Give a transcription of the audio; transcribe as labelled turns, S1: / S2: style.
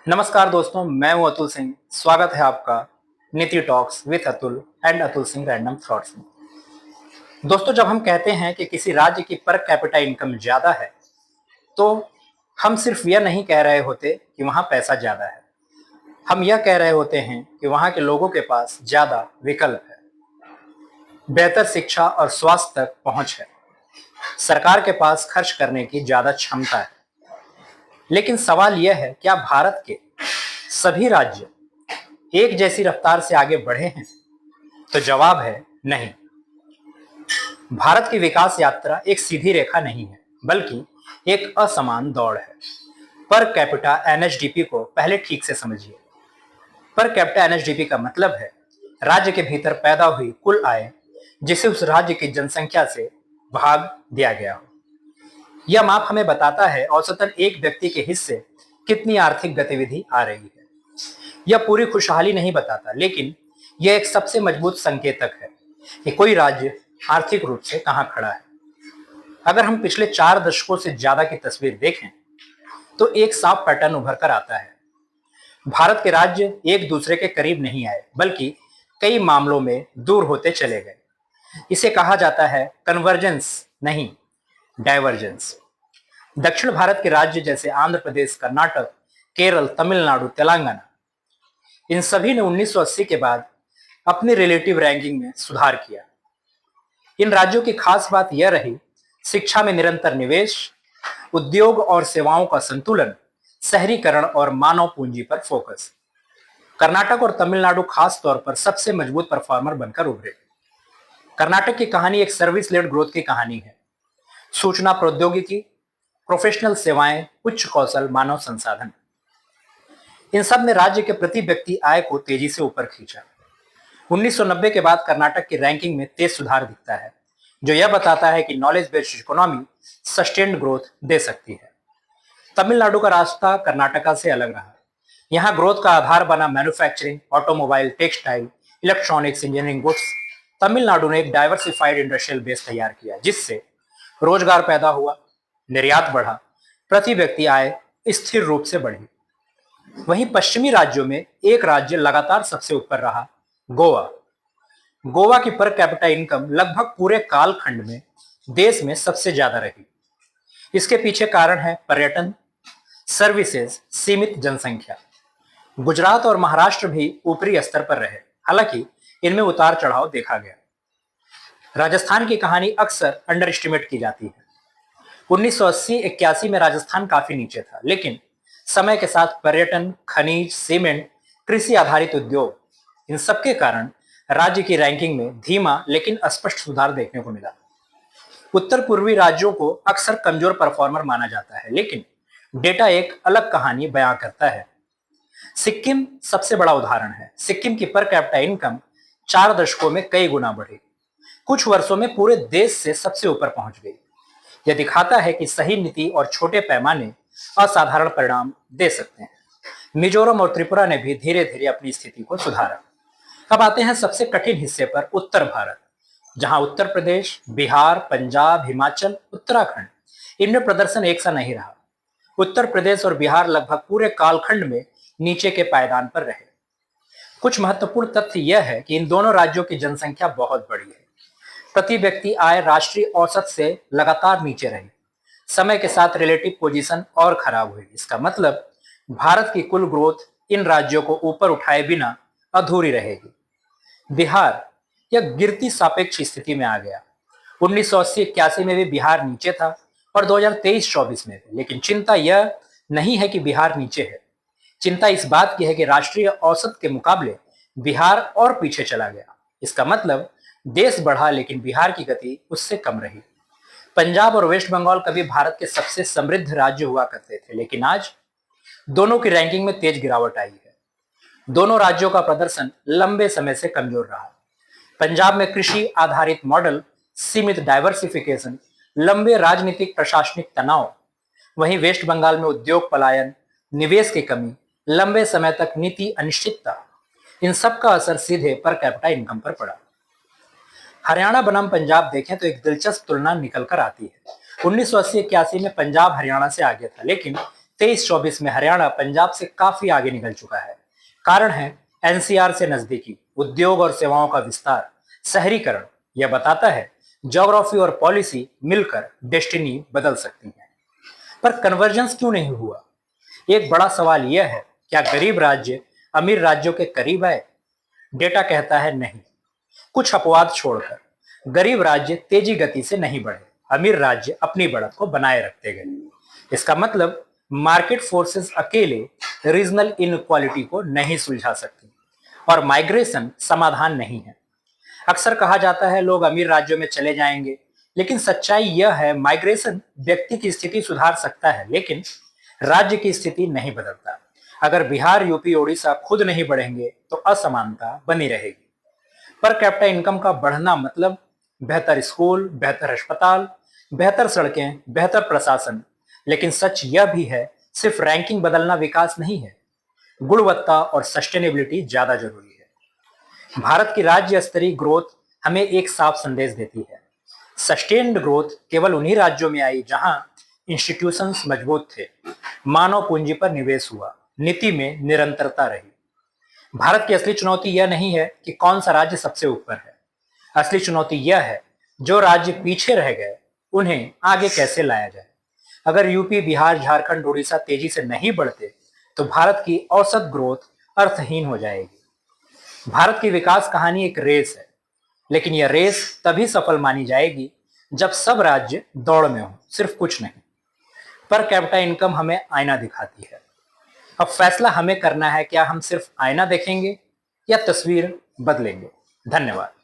S1: नमस्कार दोस्तों, मैं हूं अतुल सिंह। स्वागत है आपका नीति talks with Atul and Atul Singh random thoughts में। दोस्तों, जब हम कहते हैं कि किसी राज्य की पर कैपिटा इनकम ज्यादा है, तो हम सिर्फ यह नहीं कह रहे होते कि वहां पैसा ज्यादा है। हम यह कह रहे होते हैं कि वहां के लोगों के पास ज्यादा विकल्प है, बेहतर शिक्षा और स्वास्थ्य तक पहुंच है, सरकार के पास खर्च करने की ज्यादा क्षमता है। लेकिन सवाल यह है, क्या भारत के सभी राज्य एक जैसी रफ्तार से आगे बढ़े हैं? तो जवाब है नहीं। भारत की विकास यात्रा एक सीधी रेखा नहीं है, बल्कि एक असमान दौड़ है। पर कैपिटा एनएचडीपी को पहले ठीक से समझिए। पर कैपिटा एनएचडीपी का मतलब है राज्य के भीतर पैदा हुई कुल आय, जिसे उस राज्य की जनसंख्या से भाग दिया गया हो। यह माप हमें बताता है औसतन एक व्यक्ति के हिस्से कितनी आर्थिक गतिविधि आ रही है। यह पूरी खुशहाली नहीं बताता, लेकिन यह एक सबसे मजबूत संकेतक है कि कोई राज्य आर्थिक रूप से कहां खड़ा है। अगर हम पिछले 4 दशकों से ज्यादा की तस्वीर देखें, तो एक साफ पैटर्न उभर कर आता है। भारत के राज्य एक दूसरे के करीब नहीं आए, बल्कि कई मामलों में दूर होते चले गए। इसे कहा जाता है कन्वर्जेंस, नहीं डाइवर्जेंस। दक्षिण भारत के राज्य जैसे आंध्र प्रदेश, कर्नाटक, केरल, तमिलनाडु, तेलंगाना, इन सभी ने 1980 के बाद अपनी रिलेटिव रैंकिंग में सुधार किया। इन राज्यों की खास बात यह रही, शिक्षा में निरंतर निवेश, उद्योग और सेवाओं का संतुलन, शहरीकरण और मानव पूंजी पर फोकस। कर्नाटक और तमिलनाडु खास तौर पर सबसे मजबूत परफॉर्मर बनकर उभरे। कर्नाटक की कहानी एक सर्विस लेड ग्रोथ की कहानी है। सूचना प्रौद्योगिकी, प्रोफेशनल सेवाएं, उच्च कौशल, मानव संसाधन, इन सब ने राज्य के प्रति व्यक्ति आय को तेजी से ऊपर खींचा। 1990 के बाद कर्नाटक की रैंकिंग में तेज सुधार दिखता है, जो यह बताता है कि knowledge based economy sustained growth दे सकती है। तमिलनाडु का रास्ता कर्नाटका से अलग रहा। यहाँ ग्रोथ का आधार बना manufacturing, automobile, textile, electronics, engineering, goods. Tamil Nadu ने एक डाइवर्सिफाइड इंडस्ट्रियल बेस तैयार किया, जिससे रोजगार पैदा हुआ, निर्यात बढ़ा, प्रति व्यक्ति आय स्थिर रूप से बढ़ी। वहीं पश्चिमी राज्यों में एक राज्य लगातार सबसे ऊपर रहा, गोवा। गोवा की पर कैपिटा इनकम लगभग पूरे कालखंड में देश में सबसे ज्यादा रही। इसके पीछे कारण है पर्यटन, सर्विसेज, सीमित जनसंख्या। गुजरात और महाराष्ट्र भी ऊपरी स्तर पर रहे, हालांकि इनमें उतार चढ़ाव देखा गया। राजस्थान की कहानी अक्सर अंडर एस्टिमेट की जाती है। 1980-81 में राजस्थान काफी नीचे था, लेकिन समय के साथ पर्यटन, खनिज, सीमेंट, कृषि आधारित उद्योग, इन सबके कारण राज्य की रैंकिंग में धीमा लेकिन स्पष्ट सुधार देखने को मिला। उत्तर पूर्वी राज्यों को अक्सर कमजोर परफॉर्मर माना जाता है, लेकिन डेटा एक अलग कहानी बयां करता है। सिक्किम सबसे बड़ा उदाहरण है। सिक्किम की पर कैपिटा इनकम 4 दशकों में कई गुना बढ़ी, कुछ वर्षों में पूरे देश से सबसे ऊपर पहुंच गई। यह दिखाता है कि सही नीति और छोटे पैमाने असाधारण परिणाम दे सकते हैं। मिजोरम और त्रिपुरा ने भी धीरे धीरे अपनी स्थिति को सुधारा। अब आते हैं सबसे कठिन हिस्से पर, उत्तर भारत, जहां उत्तर प्रदेश, बिहार, पंजाब, हिमाचल, उत्तराखंड, इनमें प्रदर्शन एक सा नहीं रहा। उत्तर प्रदेश और बिहार लगभग पूरे कालखंड में नीचे के पायदान पर रहे। कुछ महत्वपूर्ण तथ्य यह है कि इन दोनों राज्यों की जनसंख्या बहुत बड़ी है। प्रति व्यक्ति आय राष्ट्रीय औसत से लगातार नीचे रही। समय के साथ रिलेटिव पोजीशन और खराब हुई। इसका मतलब भारत की कुल ग्रोथ इन राज्यों को ऊपर उठाए बिना अधूरी रहेगी। बिहार यह गिरती सापेक्ष स्थिति में आ गया। 1980-81 में भी बिहार नीचे था और 2023-24 में भी। लेकिन चिंता यह नहीं है कि बिहार नीचे है, चिंता इस बात की है कि राष्ट्रीय औसत के मुकाबले बिहार और पीछे चला गया। इसका मतलब देश बढ़ा, लेकिन बिहार की गति उससे कम रही। पंजाब और वेस्ट बंगाल कभी भारत के सबसे समृद्ध राज्य हुआ करते थे, लेकिन आज दोनों की रैंकिंग में तेज गिरावट आई है। दोनों राज्यों का प्रदर्शन लंबे समय से कमजोर रहा। पंजाब में कृषि आधारित मॉडल, सीमित डाइवर्सिफिकेशन, लंबे राजनीतिक प्रशासनिक तनाव। वहीं वेस्ट बंगाल में उद्योग पलायन, निवेश की कमी, लंबे समय तक नीति अनिश्चितता, इन सब का असर सीधे पर कैपिटा इनकम पर पड़ा। हरियाणा बनाम पंजाब देखें तो एक दिलचस्प तुलना निकल कर आती है। 1980-81 में पंजाब हरियाणा से आगे था, लेकिन 23-24 में हरियाणा पंजाब से काफी आगे निकल चुका है। कारण है एनसीआर से नजदीकी, उद्योग और सेवाओं का विस्तार, शहरीकरण। यह बताता है ज्योग्राफी और पॉलिसी मिलकर डेस्टिनी बदल सकती है। पर कन्वर्जेंस क्यों नहीं हुआ? एक बड़ा सवाल यह है, क्या गरीब राज्य अमीर राज्यों के करीब आए? डेटा कहता है नहीं। कुछ अपवाद छोड़कर गरीब राज्य तेजी गति से नहीं बढ़े, अमीर राज्य अपनी बढ़त को बनाए रखते गए। इसका मतलब मार्केट फोर्सेस अकेले रीजनल इनक्वालिटी को नहीं सुलझा सकती और माइग्रेशन समाधान नहीं है। अक्सर कहा जाता है लोग अमीर राज्यों में चले जाएंगे, लेकिन सच्चाई यह है माइग्रेशन व्यक्ति की स्थिति सुधार सकता है, लेकिन राज्य की स्थिति नहीं बदलता। अगर बिहार, यूपी, ओडिशा खुद नहीं बढ़ेंगे तो असमानता बनी रहेगी। पर कैपिटा इनकम का बढ़ना मतलब बेहतर स्कूल, बेहतर अस्पताल, बेहतर सड़कें, बेहतर प्रशासन। लेकिन सच यह भी है, सिर्फ रैंकिंग बदलना विकास नहीं है, गुणवत्ता और सस्टेनेबिलिटी ज्यादा जरूरी है। भारत की राज्य स्तरीय ग्रोथ हमें एक साफ संदेश देती है। सस्टेन्ड ग्रोथ केवल उन्हीं राज्यों में आई जहां इंस्टीट्यूशंस मजबूत थे, मानव पूंजी पर निवेश हुआ, नीति में निरंतरता रही। भारत की असली चुनौती यह नहीं है कि कौन सा राज्य सबसे ऊपर है। असली चुनौती यह है जो राज्य पीछे रह गए उन्हें आगे कैसे लाया जाए। अगर यूपी, बिहार, झारखंड, उड़ीसा तेजी से नहीं बढ़ते तो भारत की औसत ग्रोथ अर्थहीन हो जाएगी। भारत की विकास कहानी एक रेस है, लेकिन यह रेस तभी सफल मानी जाएगी जब सब राज्य दौड़ में हो, सिर्फ कुछ नहीं। पर कैपिटा इनकम हमें आईना दिखाती है। अब फैसला हमें करना है, क्या हम सिर्फ आईना देखेंगे या तस्वीर बदलेंगे। धन्यवाद।